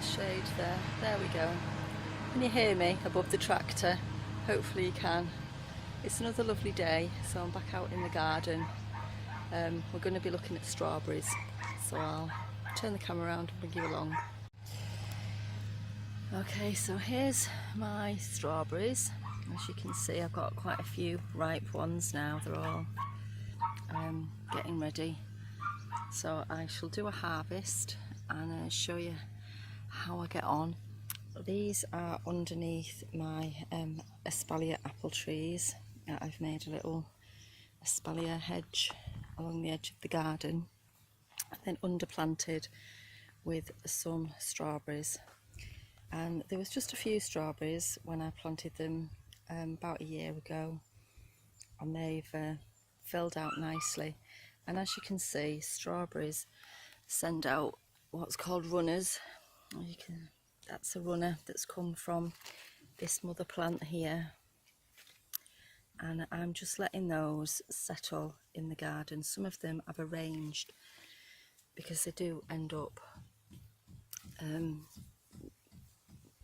little shade there. There we go. Can you hear me above the tractor? Hopefully you can. It's another lovely day, so I'm back out in the garden. We're going to be looking at strawberries, so I'll turn the camera around and bring you along. Okay, so here's my strawberries. As you can see, I've got quite a few ripe ones now. They're all getting ready. So I shall do a harvest and show you how I get on. These are underneath my espalier apple trees. I've made a little espalier hedge along the edge of the garden and then underplanted with some strawberries. And there was just a few strawberries when I planted them about a year ago, and they've filled out nicely. And as you can see, strawberries send out what's called runners. That's a runner that's come from this mother plant here, and I'm just letting those settle in the garden. Some of them I've arranged because they do end up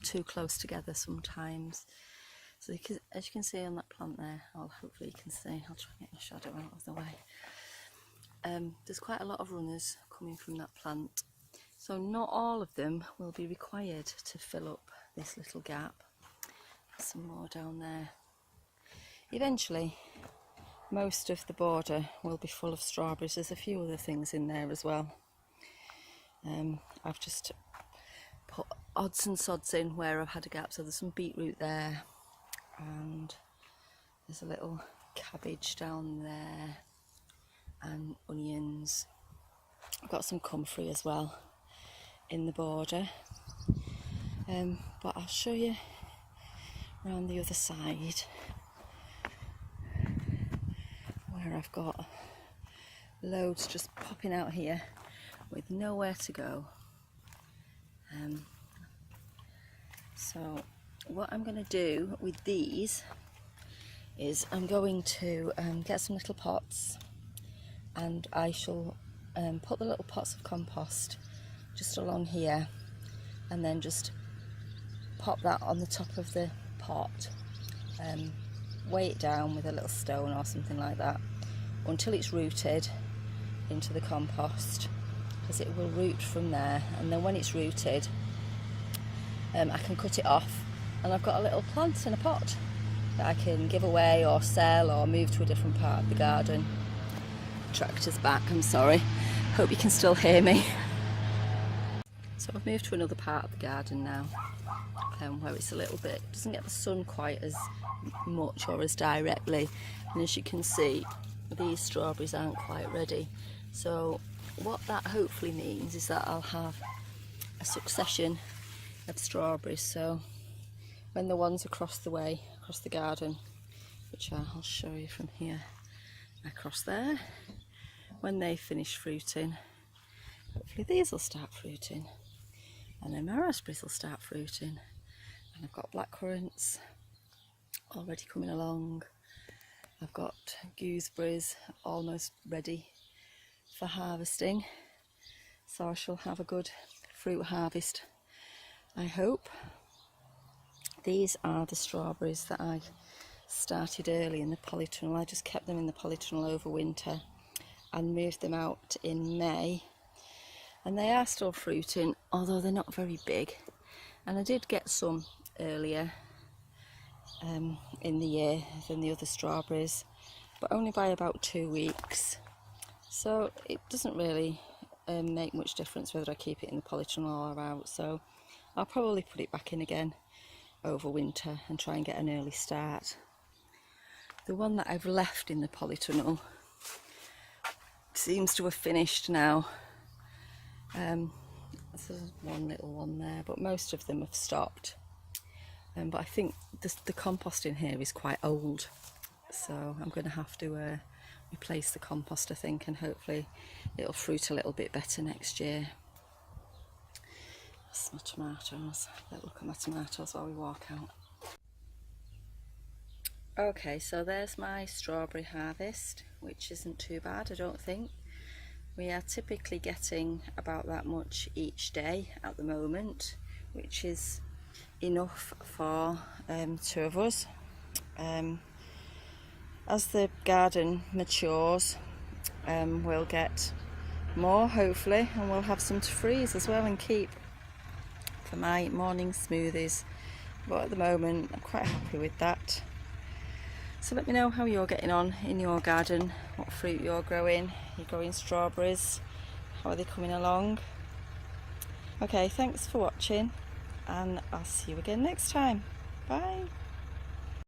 too close together sometimes. So as you can see on that plant there, hopefully you can see, I'll try and get my shadow out of the way. There's quite a lot of runners coming from that plant, so not all of them will be required to fill up this little gap. There's some more down there. Eventually most of the border will be full of strawberries. There's a few other things in there as well. I've just put odds and sods in where I've had a gap. So there's some beetroot there, and there's a little cabbage down there, and onions. I've got some comfrey as well in the border, but I'll show you around the other side where I've got loads just popping out here with nowhere to go. So what I'm going to do with these is I'm going to get some little pots, and I shall put the little pots of compost just along here, and then just pop that on the top of the pot, weigh it down with a little stone or something like that until it's rooted into the compost, because it will root from there. And then when it's rooted, I can cut it off, and I've got a little plant in a pot that I can give away or sell or move to a different part of the garden. Tractor's back, I'm sorry, hope you can still hear me. So I've moved to another part of the garden now, where it's a little bit, doesn't get the sun quite as much or as directly, and as you can see, these strawberries aren't quite ready. So what that hopefully means is that I'll have a succession of strawberries. So when the ones across the way, across the garden, which I'll show you from here, across there, when they finish fruiting, hopefully these will start fruiting, and then my raspberries will start fruiting. And I've got blackcurrants already coming along. I've got gooseberries almost ready for harvesting, so I shall have a good fruit harvest, I hope. These are the strawberries that I started early in the polytunnel. I just kept them in the polytunnel over winter and moved them out in May, and they are still fruiting, although they're not very big. And I did get some earlier in the year than the other strawberries, but only by about 2 weeks. So it doesn't really make much difference whether I keep it in the polytunnel or out, so I'll probably put it back in again over winter and try and get an early start. The one that I've left in the polytunnel seems to have finished now. There's one little one there, but most of them have stopped. But I think the compost in here is quite old, so I'm going to have to replace the compost, I think, and hopefully it'll fruit a little bit better next year. That's my tomatoes. Let's look at my tomatoes while we walk out. Okay, so there's my strawberry harvest, which isn't too bad, I don't think. We are typically getting about that much each day at the moment. which is enough for 2 of us. As the garden matures, we'll get more hopefully, and we'll have some to freeze as well and keep for my morning smoothies. But at the moment I'm quite happy with that. So let me know how you're getting on in your garden, what fruit you're growing. You're growing strawberries, how are they coming along? Okay, thanks for watching, and I'll see you again next time. Bye.